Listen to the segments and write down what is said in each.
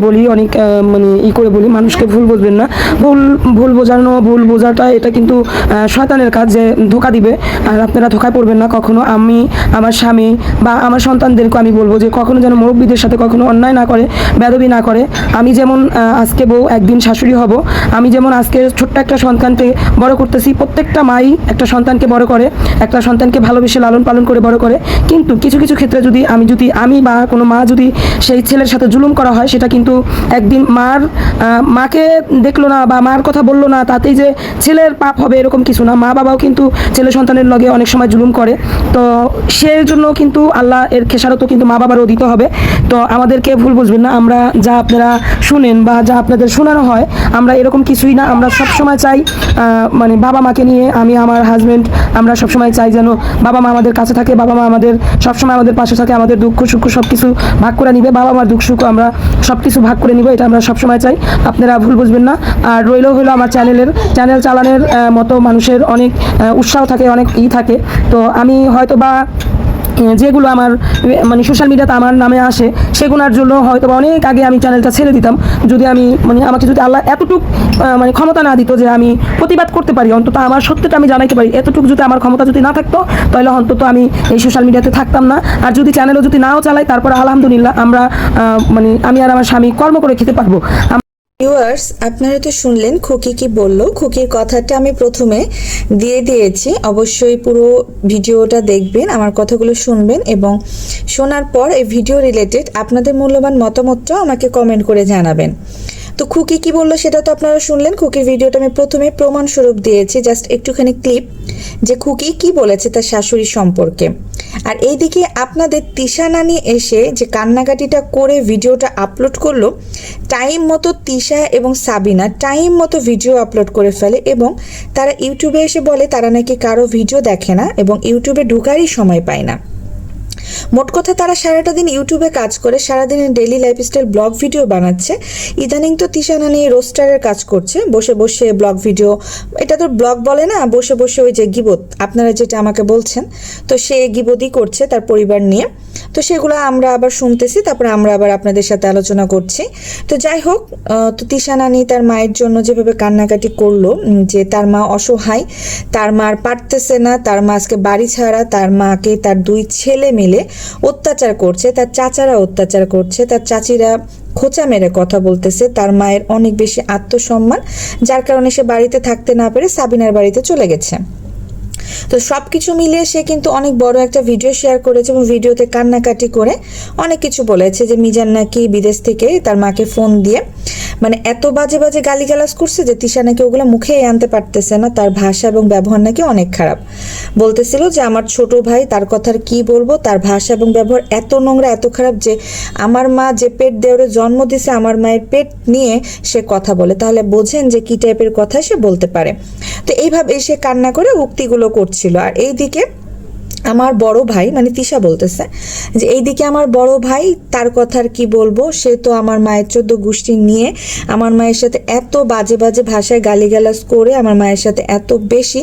বলি অনেক মানে করে বলি, মানুষকে ভুল বুঝবেন না। ভুল বোঝাটা এটা কিন্তু শয়তানের কাজ, যে ধোঁকা দিবে। আর আপনারা ধোঁকায় পড়বেন না কখনো। আমি আমার স্বামী বা আমার সন্তানদেরকে আমি বলবো যে কখনো যেন মুরব্বীদের সাথে কখনো অন্যায় না করে, বেয়াদবি না করে। আমি যেমন আজকে বউ, একদিন শাশুড়ি হব। আমি যেমন আজকে ছোট্ট একটা সন্তানকে বড় করতেছি, প্রত্যেকটা মাই একটা সন্তানকে বড় করে, একটা সন্তানকে ভালোবেসে লালন পালন করে বড় করে। কিন্তু কিছু কিছু ক্ষেত্রে যদি আমি বা কোনো মা যদি সেই ছেলের সাথে জুলুম করা হয়, সেটা কিন্তু একদিন মাকে দেখলো না বা মার কথা বললো না, তাতেই যে ছেলের পাপ হবে এরকম কিছু না। মা বাবাও কিন্তু ছেলে সন্তানের লগে অনেক সময় জুলুম করে। তো সেই জন্য কিন্তু আল্লাহ এর খেসারতও কিন্তু মা বাবারও দিতে হবে। তো আমাদেরকে ভুল বুঝবেন না, আমরা যা আপনারা শুনেন বা যা আপনাদের শোনানো হয়, আমরা এরকম কিছুই না। আমরা সবসময় চাই মানে বাবা মাকে নিয়ে, আমি আমার হাজব্যান্ড, আমরা সবসময় চাই যেন বাবা মা আমাদের কাছে থাকে, বাবা মা আমাদের সবসময় আমাদের পাশে থাকে, আমাদের দুঃখ সুখ সব কিছু ভাগ করে নিবে, বাবা মার দুঃখ সুখ আমরা সব কিছু ভাগ করে নিব, এটা আমরা সবসময় চাই। আপনারা ভুল বুঝবেন না। আর হলো আমার চ্যানেল চালানোর মতো মানুষের অনেক উৎসাহ থাকে, অনেক থাকে। তো আমি হয়তো বা যেগুলো আমার মানে সোশ্যাল মিডিয়াতে আমার নামে আসে, সেগুলোর জন্য হয়তো অনেক আগে আমি চ্যানেলটা ছেড়ে দিতাম, যদি আমি মানে আমাকে যদি আল্লাহ এতটুকু মানে ক্ষমতা না দিত যে আমি প্রতিবাদ করতে পারি, অন্তত আমার সত্যটা আমি জানাইতে পারি, এতটুকু যদি আমার ক্ষমতা যদি না থাকতো, তাহলে অন্তত আমি এই সোশ্যাল মিডিয়াতে থাকতাম না। আর যদি চ্যানেলও যদি নাও চালাই, তারপরে আলহামদুলিল্লাহ আমরা মানে আমি আর আমার স্বামী কর্ম করে খেতে পারবো। ভিউয়ার্স, আপনারা তো শুনলেন খুকি কি বলল। খুকির কথাটা আমি প্রথমে দিয়ে দিয়েছি, অবশ্যই পুরো ভিডিওটা দেখবেন, আমার কথাগুলো শুনবেন এবং শোনার পর এই ভিডিও রিলেটেড আপনাদের মূল্যবান মতামতটাও আমাকে কমেন্ট করে জানাবেন। তো খুকি কি বললো সেটা তো আপনারা শুনলেন। খুকির ভিডিওটা আমি প্রথমে প্রমাণস্বরূপ দিয়েছি, জাস্ট একটুখানি ক্লিপ, যে খুকি কি বলেছে তার শাশুড়ি সম্পর্কে। আর এইদিকে আপনাদের তিশা নানি এসে যে কান্নাকাটিটা করে ভিডিওটা আপলোড করলো, টাইম মতো তিশা এবং সাবিনা টাইম মতো ভিডিও আপলোড করে ফেলে এবং তারা ইউটিউবে এসে বলে তারা নাকি কারো ভিডিও দেখে না এবং ইউটিউবে ঢোকারই সময় পায় না। মোট কথা তারা সারাটা দিন ইউটিউবে কাজ করে, সারাদিনের ডেইলি লাইফস্টাইল ব্লগ ভিডিও বানাচ্ছে। ইদানিং তো তিশা নানি রোস্টারের কাজ করছে, বসে বসে ব্লগ ভিডিও, এটা তো ব্লগ বলে না, বসে বসে ওই যে গিবত আপনারা যেটা আমাকে বলছেন, তো সে গিবতই করছে তার পরিবার নিয়ে। তো সেগুলো আমরা আবার শুনতেছি, তারপরে আমরা আবার আপনাদের সাথে আলোচনা করছি। তো যাই হোক, তো তিশা নানি তার মায়ের জন্য যেভাবে কান্নাকাটি করলো, যে তার মা অসহায়, তার মা আর পারতেছে না, তার মা আজকে বাড়ি ছাড়া, তার মাকে তার দুই ছেলে মিলে অত্যাচার করছে, তার চাচারা অত্যাচার করছে, তার চাচিরা খোঁচা মেরে কথা বলতেছে, তার মায়ের অনেক বেশি আত্মসম্মান, যার কারণে সে বাড়িতে থাকতে না পেরে সাবিনার বাড়িতে চলে গেছে। তো সব কিছু মিলিয়ে সে কিন্তু অনেক বড় একটা ভিডিও শেয়ার করেছে এবং ভিডিওতে কান্নাকাটি করে অনেক কিছু বলেছে, যে মিজান নাকি বিদেশ থেকে তার মাকে ফোন দিয়ে মানে এত বাজে বাজে গালিগালাজ করছে যে তিশা নাকি ওগুলো মুখে আনতে পারতেছে না, তার ভাষা এবং ব্যবহার নাকি অনেক খারাপ। বলতেছিল যে আমার ছোট ভাই, তার কথার কি বলবো, তার ভাষা এবং ব্যবহার এত নোংরা, এত খারাপ, যে আমার মা যে পেট দেওরে জন্ম দিছে, আমার মায়ের পেট নিয়ে সে কথা বলে, তাহলে বোঝেন যে কি টাইপের কথা সে বলতে পারে। তো এইভাবে সে কান্না করে উক্তিগুলো করছিল। আর এইদিকে আমার বড় ভাই, মানে তিশা বলতেছে যে এইদিকে আমার বড় ভাই, তার কথার কি বলবো, সে তো আমার মায়ের 14 গোষ্ঠী নিয়ে আমার মায়ের সাথে এত বাজে বাজে ভাষায় গালিগালাজ করে আমার মায়ের সাথে এত বেশি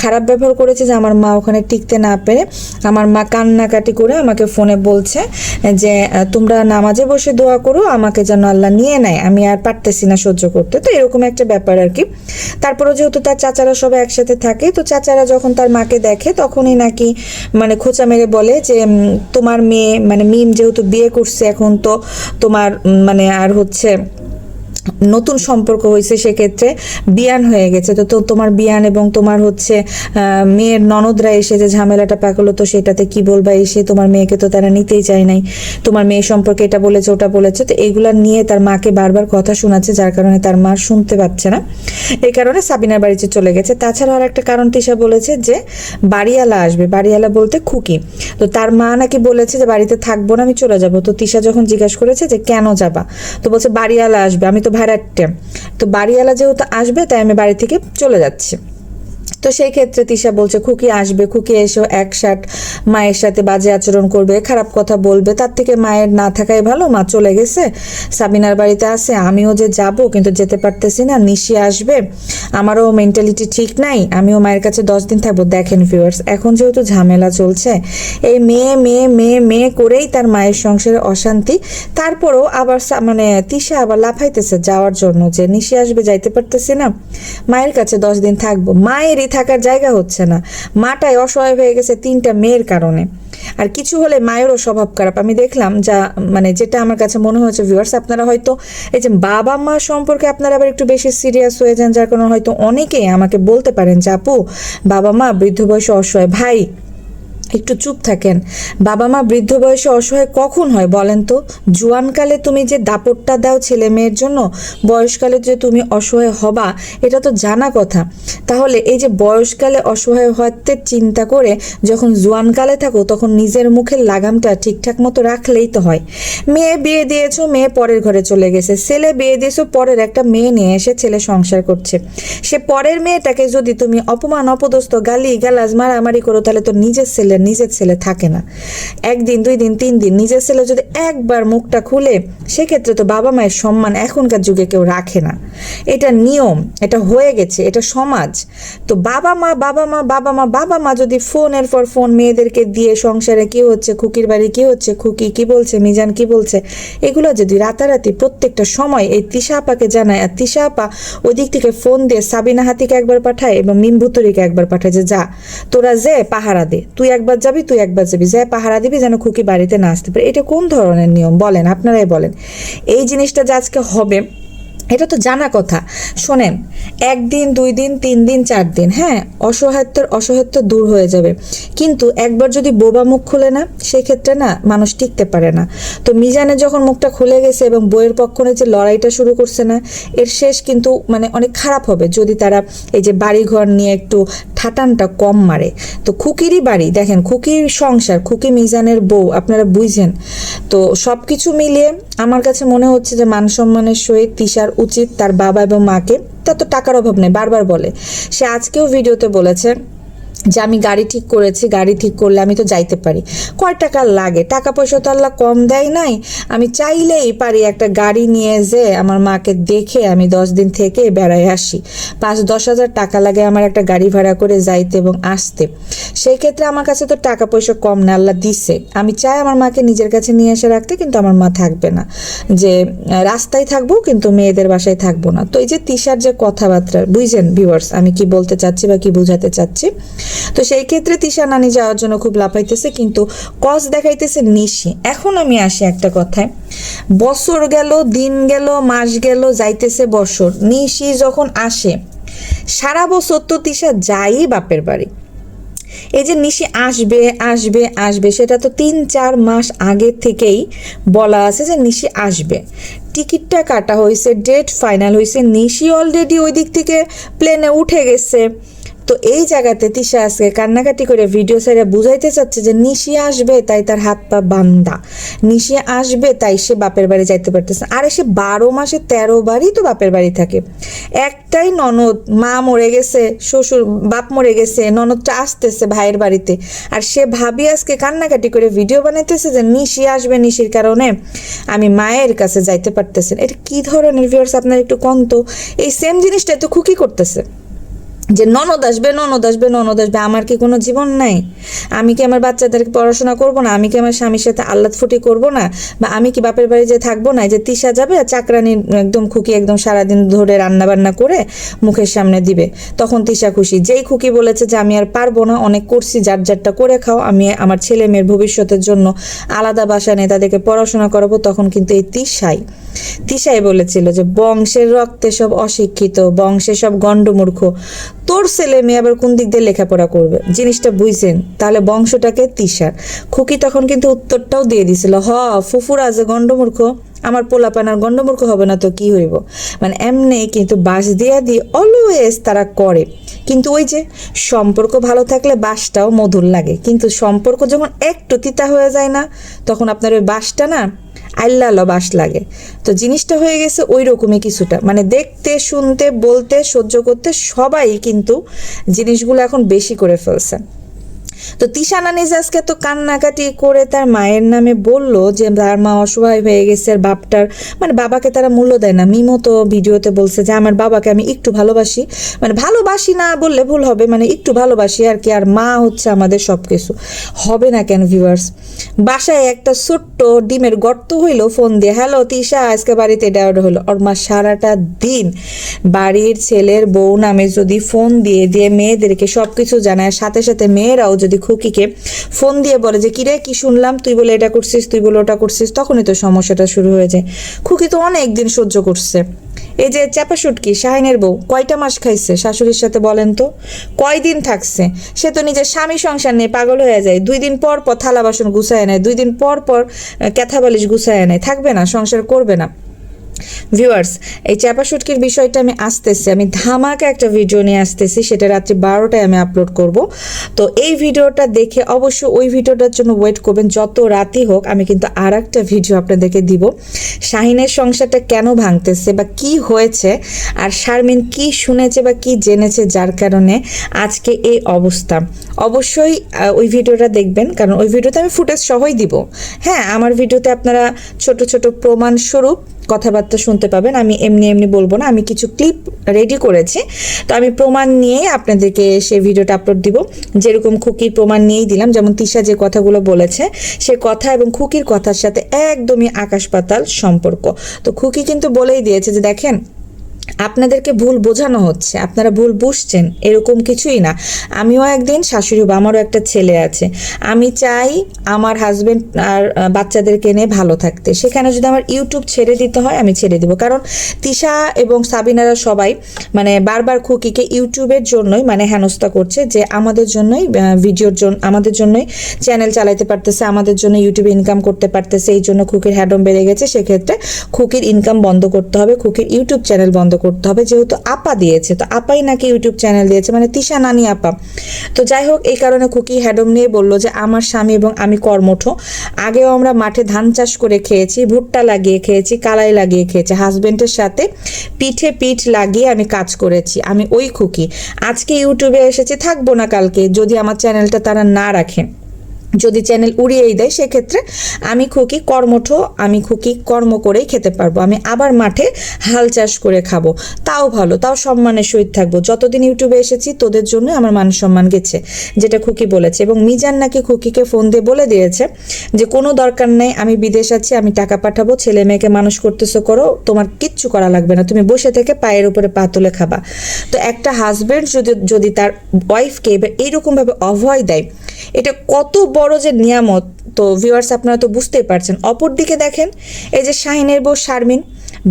খারাপ ব্যবহার করেছে যে আমার মা ওখানে টিকতে না পেরে আমার মা কান্নাকাটি করে আমাকে ফোনে বলছে যে তোমরা নামাজে বসে দোয়া করো আমাকে যেন আল্লাহ নিয়ে নেয়, আমি আর পারতেছি না সহ্য করতে। তো এরকম একটা ব্যাপার আর কি। তারপরে যেহেতু তার চাচারা সবাই একসাথে থাকে, তো চাচারা যখন তার মাকে দেখে তখনই নাকি মানে খোঁচা মেরে বলে যে তোমার মেয়ে, মানে মিম যেহেতু বিয়ে করছে, এখন তো তোমার মানে আর হচ্ছে নতুন সম্পর্ক হয়েছে, সেক্ষেত্রে বিয়ান হয়ে গেছে, তো তোমার বিয়ান এবং তোমার হচ্ছে মেয়ের ননদরা এসে যে ঝামেলাটা পাকলো, তো সেটাতে কি বলবা, এসে তোমার মেয়েকে তো তারা নিতেই চায় নাই, তোমার মেয়ে সম্পর্কে এটা বলেছে ওটা বলেছে। তো এইগুলা নিয়ে তার মাকে বারবার কথা শোনাচ্ছে, যার কারণে তার মা শুনতে পাচ্ছে না, এই কারণে সাবিনার বাড়িতে চলে গেছে। তাছাড়া আর একটা কারণ তিশা বলেছে যে বাড়িওয়ালা আসবে, বাড়িওয়ালা বলতে খুকি। তো তার মা নাকি বলেছে যে বাড়িতে থাকবো না, আমি চলে যাব। তো তিশা যখন জিজ্ঞাসা করেছে যে কেন যাবা, তো বলছে বাড়িওয়ালা আসবে, আমি তো ভাড়াটে, তো বাড়িওয়ালা যেহেতু আসবে তাই আমি বাড়ি থেকে চলে যাচ্ছি। তো সেই ক্ষেত্রে তিশা বলছে খুকি আসবে, খুকি এসেও একসাথে মায়ের সাথে বাজে আচরণ করবে, খারাপ কথা বলবে, তার থেকে মায়ের না থাকাই ভালো, মা চলে গেছে, সাবিনার বাড়িতে আছে, আমিও যে যাব কিন্তু যেতে পারতেছি না, নিশি আসবে, আমারও মেন্টালিটি ঠিক নাই, আমিও মায়ের কাছে 10 দিন থাকবো। দেখেন ভিউয়ার্স, এখন যেহেতু ঝামেলা চলছে, এই মেয়ে মেয়ে মেয়ে মেয়ে করেই তার মায়ের সংসারে অশান্তি, তারপরেও আবার মানে তিশা আবার লাফাইতেছে যাওয়ার জন্য যে নিশি আসবে, যাইতে পারতেছি না, মায়ের কাছে 10 দিন থাকবো। মায়েরই থাকার জায়গা হচ্ছে না, মাটাই অসহায় হয়ে গেছে 3টা মেয়ের কারণে। আর কিছু হলে মায়েরও স্বভাব খারাপ। আমি দেখলাম যা মানে যেটা আমার কাছে মনে হয়েছে ভিউয়ার্স, আপনারা হয়তো এই যে বাবা মা সম্পর্কে আপনারা আবার একটু বেশি সিরিয়াস হয়ে যান, যার কারণে হয়তো অনেকেই আমাকে বলতে পারেন যে আপু বাবা মা বৃদ্ধ বয়সে অসহায়। ভাই একটু চুপ থাকেন। বাবা মা বৃদ্ধ বয়সে অসহায় কখন হয় বলেন তো? জোয়ানকালে তুমি যে দাপটটা দাও ছেলে মেয়ের জন্য, বয়সকালে যে তুমি অসহায় হবা এটা তো জানা কথা। তাহলে এই যে বয়সকালে অসহায় হতে চিন্তা করে যখন জোয়ানকালে থাকো তখন নিজের মুখের লাগামটা ঠিকঠাক মতো রাখলেই তো হয়। মেয়ে বিয়ে দিয়েছো, মেয়ে পরের ঘরে চলে গেছে, ছেলে বিয়ে দিয়েছো, পরের একটা মেয়ে নিয়ে এসে ছেলে সংসার করছে। সে পরের মেয়েটাকে যদি তুমি অপমান অপদস্থ গালি গালাজ মারামারি করো তাহলে তো নিজের ছেলে থাকে না। 1 দিন 2 দিন 3 দিন নিজের ছেলে যদি একবার মুখটা খুলে, সেক্ষেত্রে তো বাবা মায়ের সম্মান এখনকার যুগে কেউ রাখে না। এটা নিয়ম, এটা হয়ে গেছে, এটা সমাজ। তো বাবা মা যদি ফোনের পর ফোন মেয়েদেরকে দিয়ে সংসারে কি হচ্ছে, খুকির বাড়ি কি হচ্ছে, খুকি কি বলছে, মিজান কি বলছে, এগুলো যদি রাতারাতি প্রত্যেকটা সময় এই তিশা আপাকে জানায়, আর তিশা আপা ওই দিক থেকে ফোন দিয়ে সাবিনা হাতিকে একবার পাঠায় এবং মিমভুতরিকে একবার পাঠায় যে যা তোরা যে পাহারা দে, তুই একবার যাবি তুই একবার যাবি, যে পাহারা দিবি যেন খুকি বাড়িতে না আসতে পারে। এটা কোন ধরনের নিয়ম বলেন, আপনারাই বলেন। এই জিনিসটা যে আজকে হবে এটা তো জানা কথা। শোনেন, 1 দিন 2 দিন 3 দিন 4 দিন, হ্যাঁ অসহায়ত্ব দূর হয়ে যাবে, কিন্তু একবার যদি বোবা মুখ খুলে না, সেক্ষেত্রে না মানুষ টিকতে পারে না। তো মিজানের যখন মুখটা খুলে গেছে এবং বইয়ের পক্ষে যে লড়াইটা শুরু করছে না, এর শেষ কিন্তু মানে অনেক খারাপ হবে যদি তারা এই যে বাড়িঘর নিয়ে একটু ঠাটানটা কম মারে। তো খুকিরই বাড়ি, দেখেন খুকির সংসার, খুকি মিজানের বউ, আপনারা বুঝছেন। তো সব কিছু মিলিয়ে আমার কাছে মনে হচ্ছে যে মান সম্মানের সহিত তিশার উচিত তার বাবা এবং মাকে, তার তো টাকার অভাব নেই, বারবার বলে, সে আজকেও ভিডিওতে বলেছে যে আমি গাড়ি ঠিক করেছি, গাড়ি ঠিক করলে আমি তো যাইতে পারি। কয় টাকা লাগে? টাকা পয়সা তো আল্লাহ কম দেয় নাই, আমি চাইলেই পারি একটা গাড়ি নিয়ে যে আমার মাকে দেখে আমি 10 দিন থেকে বেড়ায় আসি। 5-10 হাজার টাকা লাগে আমার একটা গাড়ি ভাড়া করে যাইতে এবং আসতে। সেই ক্ষেত্রে আমার কাছে তো টাকা পয়সা কম না, আল্লাহ দিছে। আমি চাই আমার মাকে নিজের কাছে নিয়ে এসে রাখতে, কিন্তু আমার মা থাকবে না, যে রাস্তায় থাকবো কিন্তু মেয়েদের বাসায় থাকবো না। তো এই যে তিশার যে কথাবার্তা, বুঝছেন ভিউয়ার্স আমি কি বলতে চাচ্ছি বা কি বোঝাতে চাচ্ছি? তো সেই ক্ষেত্রে তিশা নানি যাওয়ার জন্য খুব লাফাইতেছে, কিন্তু কস দেখাইতেছে নিশি। এখন আমি আসি একটা কথায়, বছর গেল, দিন গেল, মাস গেল, যাইতেছে বছর, নিশি যখন আসে সারা বছর তো তিশা যাই বাপের বাড়ি। এই যে নিশি আসবে আসবে আসবে, সেটা তো 3-4 মাস আগে থেকেই বলা আছে যে নিশি আসবে। টিকিটটা কাটা হয়েছে, ডেট ফাইনাল হয়েছে, নিশি অলরেডি ওই দিক থেকে প্লেনে উঠে গেছে। তো এই জায়গাতে তিশা আজকে কান্নাকাটি করে ভিডিও ছেড়ে বুঝাইতে চাচ্ছে যে নিশি আসবে তাই তার হাত পা বান্ধা, নিশি আসবে তাই সে বাপের বাড়ি যাইতে পারতেছে। আরে সে 12 মাসে 13 বারই তো বাপের বাড়ি থাকে। একটাই ননদ, মা মরে গেছে, শ্বশুর বাপ মরে গেছে, ননদটা আসতেছে ভাইয়ের বাড়িতে, আর সে ভাবি আজকে কান্নাকাটি করে ভিডিও বানাইতেছে যে নিশি আসবে, নিশির কারণে আমি মায়ের কাছে যাইতে পারতেছি। এটা কি ধরনের ভিউয়ার্স আপনার একটু কোন তো? এই সেম জিনিসটা তো খুকি করতেছে যে ননদ আসবে ননদ আসবে ননদ আসবে। আমার কি কোনো জীবন নাই? আমি কি আমার বাচ্চাদেরকে পড়াশোনা করব না? আমি কি আমার স্বামীর সাথে আল্লাদ ফুটি করব না? বা আমি কি বাপের বাড়ি যে থাকবো না? যে তিশা যাবে আর চাকরানি একদম খুকি একদম সারাদিন ধরে রান্না বান্না করে মুখের সামনে দিবে, তখন তিশা খুশি। যেই খুকি বলেছে যে আমি আর পারবো না, অনেক করছি, যার যারটা করে খাও, আমি আমার ছেলে মেয়ের ভবিষ্যতের জন্য আলাদা বাসা নিয়ে তাদেরকে পড়াশোনা করাবো, তখন কিন্তু এই তিশাই বলেছিল যে বংশের রক্তে সব অশিক্ষিত, বংশে সব গণ্ডমূর্খ, তোর ছেলে মেয়ে আবার কোন দিক দিয়ে লেখাপড়া করবে? জিনিসটা বুঝছেন? তাহলে বংশটাকে তিশার। খুকি তখন কিন্তু উত্তরটাও দিয়ে দিছিল, ফুফুরা যে গণ্ডমূর্খ, আমার পোলাপানার গণ্ডমূর্খ হবে না তো কি হইব? মানে এমনি কিন্তু বাস দিয়া দিয়ে অলওয়েজ তারা করে। কিন্তু ওই যে সম্পর্ক ভালো থাকলে বাসটাও মধুর লাগে, কিন্তু সম্পর্ক যখন একটু তিতা হয়ে যায় না, তখন আপনার ওই বাসটা না আল্লাহ বাস লাগে। তো জিনিসটা হয়ে গেছে ওই রকমই কিছুটা, মানে দেখতে শুনতে বলতে সহ্য করতে সবাই কিন্তু জিনিসগুলো এখন বেশি করে ফেলছে। তো তিশা নানি যে আজকে তো কান্নাকাটি করে তার মায়ের নামে বলল যে তার মা অসহায় হয়ে গেছে, আর বাপটার মানে বাবাকে তারা মূল্য দেয় না। মিমো তো ভিডিওতে বলছে যে আমার বাবাকে আমি একটু ভালোবাসি, মানে ভালোবাসি না বললে ভুল হবে, মানে একটু ভালোবাসি আর কি, আর মা হচ্ছে আমাদের সব কিছু। হবে না কেন ভিউয়ার্স? বাসায় একটা ছোট্ট ডিমের গর্ত হইলো, ফোন দিয়ে হ্যালো তিশা আজকে বাড়িতে এটা ওটা হলো, ওর মা সারাটা দিন বাড়ির ছেলের বউ নামে যদি ফোন দিয়ে দিয়ে মেয়েদেরকে সব কিছু জানায়, সাথে সাথে মেয়েরাও যদি খুকিকে ফোন দিয়ে বলে যে কিরে কি শুনলাম, তুই বলে এটা করছিস, তুই বলে ওটা করছিস, তখনই তো সমস্যাটা শুরু হয়ে যায়। খুকি তো অনেক দিন সহ্য করছে। এই যে চাপা শুটকি শাহিনের বউ কয়টা মাস খাইছে শাশুড়ির সাথে বলেন তো? কয়দিন থাকছে? সে তো নিজের স্বামী সংসার নিয়ে পাগল হয়ে যায়, 2 দিন পর পর থালা বাসন গুছায় নেয়, 2 দিন পর পর ক্যাথা বালিশ গুছায় নেয়, থাকবে না, সংসার করবে না। ভিউয়ার্স, এই চাপা শুটকির বিষয়টা আমি ধামাকা একটা ভিডিও নিয়ে আসতেছি, সেটা রাত্রি 12টায় আমি আপলোড করব। তো এই ভিডিওটা দেখে অবশ্যই ওই ভিডিওটার জন্য ওয়েট করবেন, যত রাতই হোক আমি কিন্তু আর একটা ভিডিও আপনাদেরকে দিব। শাহিনের সংসারটা কেন ভাঙতেছে বা কি হয়েছে, আর শারমিন কি শুনেছে বা কি জেনেছে যার কারণে আজকে এই অবস্থা, অবশ্যই ওই ভিডিওটা দেখবেন, কারণ ওই ভিডিওতে আমি ফুটেজ সহই দিব। হ্যাঁ, আমার ভিডিওতে আপনারা ছোট ছোট প্রমাণ স্বরূপ কথাবার্তা শুনতে পাবেন, আমি এমনি এমনি বলবো না, আমি কিছু ক্লিপ রেডি করেছি, তো আমি প্রমাণ নিয়ে আপনাদেরকে সেই ভিডিওটা আপলোড দিব। যেরকম খুকির প্রমাণ নিয়েই দিলাম, যেমন তিশা যে কথাগুলো বলেছে সে কথা এবং খুকির কথার সাথে একদমই আকাশ পাতাল সম্পর্ক। তো খুকি কিন্তু বলেই দিয়েছে যে দেখেন আপনাদেরকে ভুল বোঝানো হচ্ছে, আপনারা ভুল বুঝছেন, এরকম কিছুই না। আমিও একদিন শাশুড়ি বা আমারও একটা ছেলে আছে, আমি চাই আমার হাজবেন্ড আর বাচ্চাদেরকে নিয়ে ভালো থাকতে, সেখানে যদি আমার ইউটিউব ছেড়ে দিতে হয় আমি ছেড়ে দিব। কারণ তিশা এবং সাবিনারা সবাই মানে বারবার খুকিকে ইউটিউবের জন্যই মানে হেনস্থা করছে, যে আমাদের জন্যই ভিডিওর জন্য আমাদের জন্যই চ্যানেল চালাতে পারতেছে, আমাদের জন্য ইউটিউবে ইনকাম করতে পারতেছে, এই জন্য খুকির হ্যাডম বেড়ে গেছে, সেক্ষেত্রে খুকির ইনকাম বন্ধ করতে হবে, খুকির ইউটিউব চ্যানেল বন্ধ করতে হবে, যেহেতু আপা দিয়েছে, তো আপাই নাকি ইউটিউব চ্যানেল দিয়েছে, মানে তিশা নানি আপা। তো যাই হোক, এই কারণে খুকি হ্যাডম নিয়ে বলল যে আমার স্বামী এবং আমি কর্মঠ, আগেও আমরা মাঠে ধান চাষ করে খেয়েছি, ভুট্টা লাগিয়ে খেয়েছি, কালাই লাগিয়ে খেয়েছি, হাজবেন্ডের সাথে পিঠে পিঠ লাগিয়ে আমি কাজ করেছি, আমি ওই খুকি। আজকে ইউটিউবে এসেছি, থাকবো না কালকে যদি আমার চ্যানেলটা তারা না রাখে, যদি চ্যানেল উড়িয়েই দেয়, সেক্ষেত্রে আমি খুকি কর্মঠ, আমি খুকি কর্ম করেই খেতে পারবো, আমি আবার মাঠে হাল চাষ করে খাবো, তাও ভালো, তাও সম্মানের সহিত থাকবো। যতদিন ইউটিউবে এসেছি তোদের জন্য আমার মান সম্মান গেছে, যেটা খুকি বলেছে। এবং মিজান নাকি খুকিকে ফোন দিয়ে বলে দিয়েছে যে কোনো দরকার নেই, আমি বিদেশ আছি, আমি টাকা পাঠাবো, ছেলে মেয়েকে মানুষ করতেছো করো, তোমার কিচ্ছু করা লাগবে না, তুমি বসে থেকে পায়ের উপরে পা তুলে খাবা। তো একটা হাজবেন্ড যদি তার ওয়াইফকে এইরকমভাবে অভয় দেয়, এটা কত বড় যে নিয়ামত। তো ভিউয়ার্স, আপনারা তো বুঝতেই পারছেন। অপরদিকে দেখেন, এই যে শাহিনের বউ শারমিন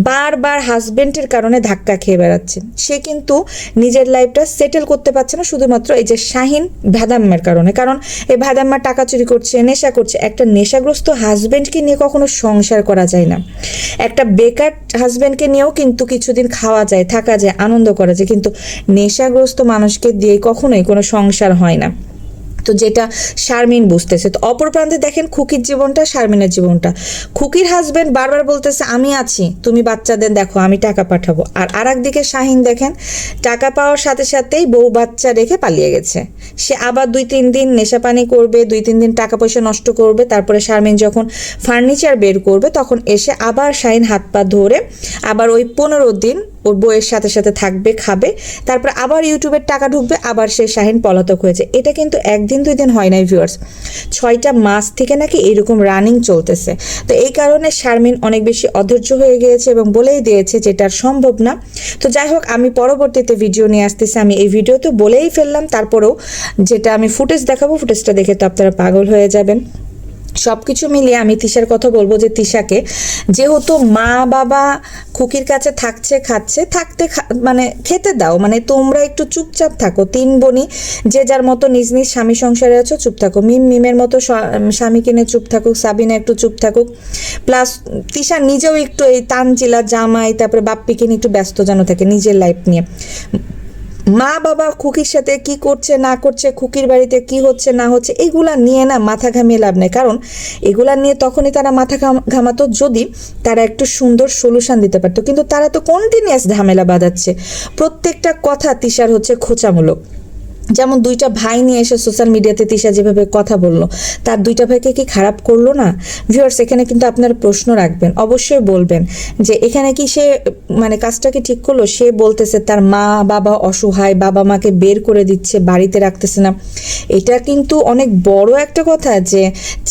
বারবার হাজবেন্ডের কারণে ধাক্কা খেয়ে বেড়াচ্ছে, সে কিন্তু নিজের লাইফটা সেটেল করতে পারছে না, শুধুমাত্র এই যে শাহিন ভেদাম্মার কারণে। কারণ এই ভেদাম্মা টাকা চুরি করছে, নেশা করছে। একটা নেশাগ্রস্ত হাজবেন্ডকে নিয়ে কখনো সংসার করা যায় না, একটা বেকার হাজবেন্ডকে নিয়েও কিন্তু কিছুদিন খাওয়া যায়, থাকা যায়, আনন্দ করা যায়, কিন্তু নেশাগ্রস্ত মানুষকে দিয়ে কখনোই কোনো সংসার হয় না। তো যেটা শারমিন বুঝতেছে। তো অপর প্রান্তে দেখেন খুকির জীবনটা, শারমিনের জীবনটা। খুকির হাজবেন্ড বারবার বলতেছে আমি আছি, তুমি বাচ্চাদের দেখো, আমি টাকা পাঠাবো। আর একদিকে শাহিন দেখেন টাকা পাওয়ার সাথে সাথেই বউ বাচ্চা রেখে পালিয়ে গেছে। সে আবার 2-3 দিন নেশা পানি করবে, 2-3 দিন টাকা পয়সা নষ্ট করবে, তারপরে শারমিন যখন ফার্নিচার বের করবে তখন এসে আবার শাহিন হাত পা ধরে আবার ওই 15 দিন ওর বউয়ের সাথে সাথে থাকবে, খাবে, তারপর আবার ইউটিউবের টাকা ঢুকবে, আবার সে শাহিন পলাতক হয়েছে। এটা কিন্তু 1-2 দিন হয় নাই ভিউয়ার্স, 6টা মাস থেকে নাকি এরকম রানিং চলতেছে। তো এই কারণে শারমিন অনেক বেশি অধৈর্য হয়ে গিয়েছে এবং বলেই দিয়েছে যেটা সম্ভব না। তো যাই হোক, আমি পরবর্তীতে ভিডিও নিয়ে আসতেছি, আমি এই ভিডিও তো বলেই ফেললাম, তারপরেও যেটা আমি ফুটেজ দেখাবো, ফুটেজটা দেখে তো আপনারা পাগল হয়ে যাবেন। সব কিছু মিলিয়ে আমি তিশার কথা বলবো যে তিশাকে যেহেতু মা বাবা খুকির কাছে থাকছে, খাচ্ছে, মানে খেতে দাও, মানে তোমরা একটু চুপচাপ থাকো। 3 বোনই যে যার মতো নিজ নিজ স্বামী সংসারে আছো, চুপ থাকো। মিমের মতো স্বামী কিনে চুপ থাকুক, সাবিনা একটু চুপ থাকুক, প্লাস তিশা নিজেও একটু এই তানজিলা জামাই তারপরে বাপ্পিকে নিয়ে একটু ব্যস্ত যেন থাকে নিজের লাইফ নিয়ে। মা বাবা খুকির সাথে কি করছে না করছে, খুকির বাড়িতে কি হচ্ছে না হচ্ছে, এগুলা নিয়ে না মাথা ঘামিয়ে লাভ নেই। কারণ এগুলা নিয়ে তখনই তারা মাথা ঘামাতো যদি তারা একটু সুন্দর সলিউশন দিতে পারতো, কিন্তু তারা তো কন্টিনিউয়াস ঝামেলা বাঁধাচ্ছে। প্রত্যেকটা কথা তিশার হচ্ছে খোঁচামূলক। যেমন দুইটা ভাই নিয়ে এসে সোশ্যাল মিডিয়াতে তিশা যেভাবে কথা বললো, তার দুইটা ভাইকে কি খারাপ করলো না? ভিউয়ার্স, এখানে কিন্তু আপনারা প্রশ্ন রাখবেন, অবশ্যই বলবেন যে এখানে কি সে মানে কাজটা কি ঠিক করলো? সে বলতেছে তার মা বাবা অসহায়, বাবা মাকে বের করে দিচ্ছে, বাড়িতে রাখতেছে না। এটা কিন্তু অনেক বড় একটা কথা যে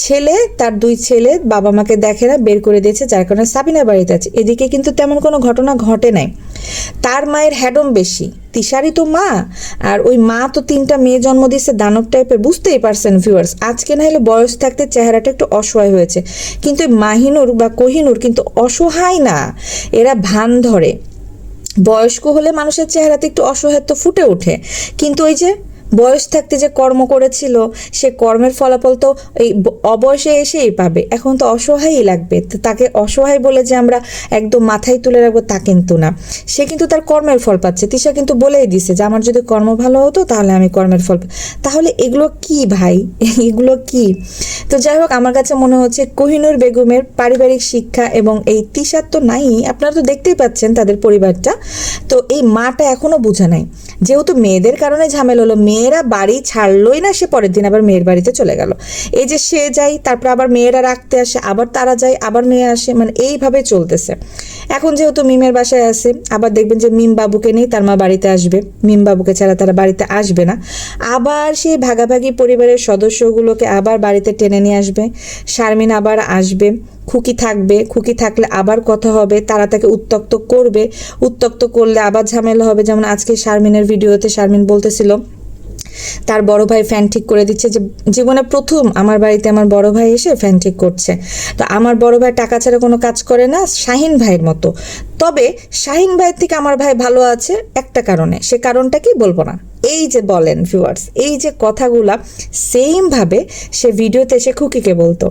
ছেলে, তার দুই ছেলে বাবা মাকে দেখে না, বের করে দিয়েছে, যার কারণে সাবিনার বাড়িতে আছে। এদিকে কিন্তু তেমন কোনো ঘটনা ঘটে নাই। তার মায়ের হ্যাডম বেশি, তিশারই তো মা, আর ওই মা তো 3টা মেয়ে জন্ম দিয়েছে, দানব টাইপের। বুঝতেই পারছেন ভিউয়ার্স, আজকে না হলে বয়স থাকতে চেহারাটা একটু অসহায় হয়েছে, কিন্তু মাহিনুর বা কোহিনুর কিন্তু অসহায় না, এরা ভান ধরে। বয়স্ক হলে মানুষের চেহারাতে একটু অসহায়ত্ব ফুটে ওঠে, কিন্তু ওই যে বয়স থাকতে যে কর্ম করেছিল, সে কর্মের ফলাফল তো এই অবয়সে এসেই পাবে। এখন তো অসহায়ই লাগবে, তো তাকে অসহায় বলে যে আমরা একদম মাথায় তুলে রাখবো তা কিন্তু না। সে কিন্তু তার কর্মের ফল পাচ্ছে। তিশা কিন্তু বলেই দিছে যে আমার যদি কর্ম ভালো হতো তাহলে আমি কর্মের ফল তাহলে এগুলো কি ভাই, এগুলো কি? তো যাই হোক, আমার কাছে মনে হচ্ছে কোহিনুর বেগমের পারিবারিক শিক্ষা এবং এই তিশার তো নাই, আপনারা তো দেখতেই পাচ্ছেন তাদের পরিবারটা, তো এই মাটা এখনো বোঝা নাই। যেহেতু মেয়েদের কারণে ঝামেলা হলো, মেয়েরা বাড়ি ছাড়লোই না, সে পরের দিন আবার মেয়ের বাড়িতে চলে গেল। এই যে সে যায়, তারপর আবার মেয়েরা রাখতে আসে, আবার তারা যায়, আবার মেয়ে আসে, মানে এইভাবে চলতেছে। এখন যেহেতু মিমের বাসায় আছে, আবার দেখবেন যে মিম বাবুকে নিয়ে তার মা বাড়িতে আসবে, মিম বাবুকে ছাড়া তারা বাড়িতে আসবে না। আবার সেই ভাগাভাগি পরিবারের সদস্যগুলোকে আবার বাড়িতে টেনে নিয়ে আসবে, শারমিন আবার আসবে, খুকি থাকবে, খুকি থাকলে আবার কথা হবে, তারা তাকে উত্ত্যক্ত করবে, উত্ত্যক্ত করলে আবার ঝামেলা হবে। যেমন আজকে শারমিনের ভিডিওতে শারমিন বলতেছিল তার বড় ভাই ফ্যান ঠিক করে দিচ্ছে, যে জীবনে প্রথম আমার বাড়িতে আমার বড় ভাই এসে ফ্যান ঠিক করছে। তো আমার বড় ভাই টাকা ছাড়া কোনো কাজ করে না, শাহিন ভাইয়ের মতো। তবে শাহিন ভাইয়ের থেকে আমার ভাই ভালো আছে একটা কারণে, সে কারণটা কি বলবো না। এই যে বলেন ভিউয়ার্স, এই যে কথাগুলা সেম ভাবে সে ভিডিওতে এসে খুকিকে বলতো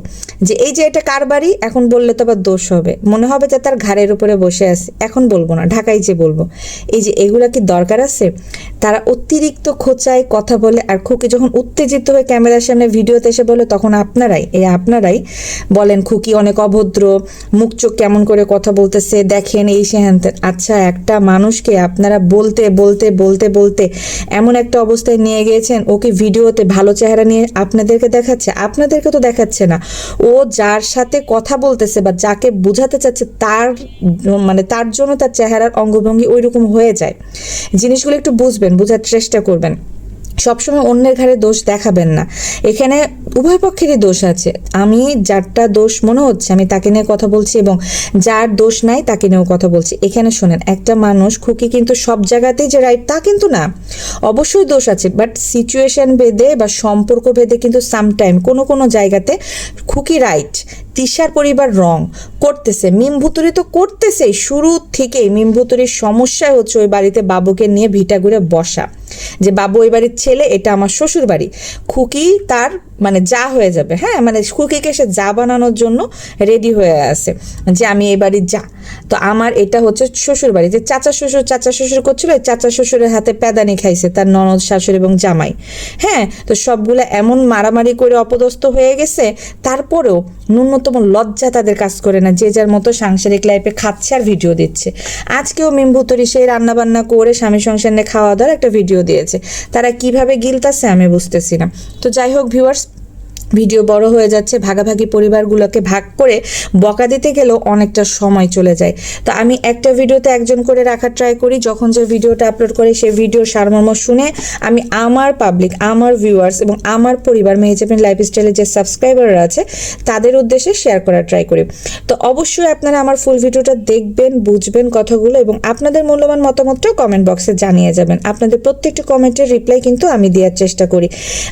যে এই যে এটা কার বাড়ি, এখন বললে তো আবার দোষ হবে, মনে হবে যে তার ঘাড়ের উপরে বসে আছে, এখন বলবো না, ঢাকায় যে বলবো। এই যে এগুলা কি দরকার আছে? তারা অতিরিক্ত খোঁচায় কথা বলে, আর খুকি যখন উত্তেজিত হয়ে ক্যামেরার সামনে ভিডিওতে এসে বলে, তখন আপনারাই বলেন খুকি অনেক অভদ্র, মুখ চোখ কেমন করে কথা বলতেছে দেখেন, এই সে হ্যান। আচ্ছা, একটা মানুষকে আপনারা বলতে বলতে বলতে বলতে এমন একটা অবস্থায় নিয়ে গিয়েছেন, ওকে ভিডিওতে ভালো চেহারা নিয়ে আপনাদেরকে দেখাচ্ছে? আপনাদেরকে তো দেখাচ্ছে না। ও যার সাথে কথা বলতেছে বা যাকে বোঝাতে চাচ্ছে তার জন্য তার চেহারার অঙ্গভঙ্গি ওইরকম হয়ে যায়। জিনিসগুলো একটু বুঝবেন, বোঝার চেষ্টা করবেন। সবসময় অন্যের ঘাড়ে দোষ দেখাবেন না, এখানে উভয় পক্ষেরই দোষ আছে। আমি যারটা দোষ মনে হচ্ছে আমি তাকে নিয়ে কথা বলছি, এবং যার দোষ নাই তাকে নিয়েও কথা বলছি। এখানে শোনেন, একটা মানুষ, খুকি কিন্তু সব জায়গাতেই যে রাইট তা কিন্তু না, অবশ্যই দোষ আছে, বাট সিচুয়েশন ভেদে বা সম্পর্ক ভেদে কিন্তু সামটাইম কোনো জায়গাতে খুকি রাইট, তিশার পরিবার রং করতেছে। মিম ভুতুরি তো করতেছে শুরু থেকেই। মিম ভুতুরির সমস্যা হচ্ছে ওই বাড়িতে বাবুকে নিয়ে ভিটা ঘুরে বসা, যে বাবু ওই বাড়ির ছেলে, এটা আমার শ্বশুর বাড়ি। খুকি তার মানে যা হয়ে যাবে, হ্যাঁ, মানে খুকিকে সে যা বানানোর জন্য রেডি হয়ে আছে যে আমি এই বাড়ির যা। তো আমার এটা হচ্ছে শ্বশুর বাড়ি, যে চাচা শ্বশুর করছিল, চাচা শ্বশুরের হাতে প্যাদানি খাইছে তার ননদ, শাশুড়ি এবং জামাই। হ্যাঁ, তো সবগুলো এমন মারামারি করে অপদস্থ হয়ে গেছে, তারপরেও ন্যূনতম লজ্জা তাদের কাজ করে না, যে যার মতো সাংসারিক লাইফে খাচ্ছে আর ভিডিও দিচ্ছে। আজকেও মিমভুতরি সেই রান্নাবান্না করে স্বামী সংসার নিয়ে খাওয়া দাওয়ার একটা ভিডিও দিয়েছে। তারা কিভাবে গিলতাছে আমি বুঝতেছি না। তো যাই হোক ভিউয়ার্স, ভিডিও বড় হয়ে যাচ্ছে, ভাগাভাগি পরিবারগুলোকে ভাগ করে বকা দিতে গেলেও অনেকটা সময় চলে যায়। তো আমি একটা ভিডিওতে একজন করে রাখার ট্রাই করি, যখন যে ভিডিওটা আপলোড করি সেই ভিডিওর সারমর্ম শুনে আমি আমার পাবলিক, আমার ভিউয়ার্স এবং আমার পরিবার মেহেজাবিন লাইফস্টাইলের যে সাবস্ক্রাইবাররা আছে তাদের উদ্দেশ্যে শেয়ার করার ট্রাই করি। তো অবশ্যই আপনারা আমার ফুল ভিডিওটা দেখবেন, বুঝবেন কথাগুলো, এবং আপনাদের মূল্যবান মতামতটাও কমেন্ট বক্সে জানিয়ে যাবেন। আপনাদের প্রত্যেকটি কমেন্টের রিপ্লাই কিন্তু আমি দেওয়ার চেষ্টা করি।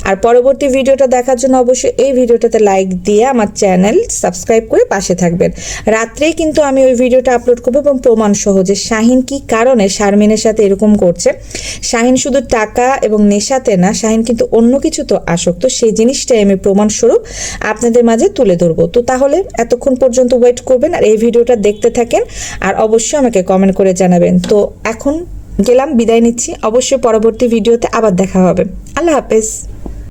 আর পরবর্তী ভিডিওটা দেখার জন্য অবশ্যই এই ভিডিওটাতে লাইক দিয়ে আমার চ্যানেল সাবস্ক্রাইব করে পাশে থাকবেন। রাত্রেই কিন্তু আমি ওই ভিডিওটা আপলোড করবো, এবং প্রমাণ সহ যে শাহিন কি কারণে শারমিনের সাথে এরকম করছে। শাহিন শুধু টাকা এবং নেশাতে না, শাহিন কিন্তু অন্য কিছু তো আসক্ত, সেই জিনিসটাই আমি প্রমাণস্বরূপ আপনাদের মাঝে তুলে ধরবো। তো তাহলে এতক্ষণ পর্যন্ত ওয়েট করবেন আর এই ভিডিওটা দেখতে থাকেন, আর অবশ্যই আমাকে কমেন্ট করে জানাবেন। তো এখন গেলাম, বিদায় নিচ্ছি। অবশ্যই পরবর্তী ভিডিওতে আবার দেখা হবে। আল্লাহ হাফেজ।